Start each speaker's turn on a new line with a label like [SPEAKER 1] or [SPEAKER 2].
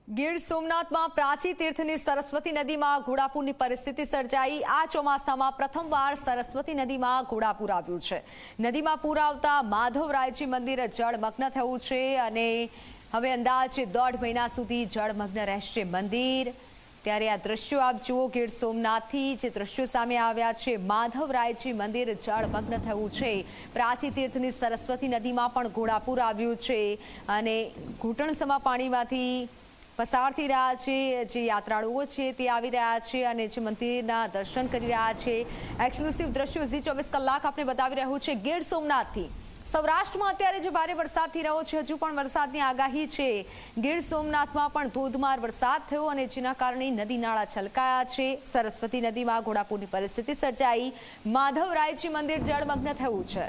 [SPEAKER 1] ગીર સોમનાથમાં પ્રાચી તીર્થની સરસ્વતી નદીમાં ઘોડાપૂરની પરિસ્થિતિ સર્જાઈ। આ ચોમાસામાં પ્રથમવાર સરસ્વતી નદીમાં ઘોડાપૂર આવ્યું છે। નદીમાં પૂર આવતા માધવરાયજી મંદિર જળમગ્ન થયું છે અને હવે અંદાજે 1.5 મહિના સુધી જળમગ્ન રહેશે મંદિર। ત્યારે આ દ્રશ્યો આપ જુઓ, ગીર સોમનાથથી જે દ્રશ્યો સામે આવ્યા છે, માધવરાયજી મંદિર જળમગ્ન થયું છે। પ્રાચી તીર્થની સરસ્વતી નદીમાં પણ ઘોડાપૂર આવ્યું છે અને ઘૂંટણસમા પાણીમાંથી પસાર થઈ રહ્યા છે। જે યાત્રાળુઓ છે તે આવી રહ્યા છે અને જે મંદિરના દર્શન કરી રહ્યા છે। એક્સક્લુસિવ દ્રશ્યો ઝી 24 કલાક આપણે બતાવી રહ્યું છે ગીર સોમનાથથી। સૌરાષ્ટ્રમાં અત્યારે જે ભારે વરસાદ થઈ રહ્યો છે, હજુ પણ વરસાદની આગાહી છે। ગીર સોમનાથમાં પણ ધોધમાર વરસાદ થયો અને જેના કારણે નદી નાળા છલકાયા છે। સરસ્વતી નદીમાં ઘોડાપૂરની પરિસ્થિતિ સર્જાઈ, માધવરાયજી મંદિર જળમગ્ન થયું છે।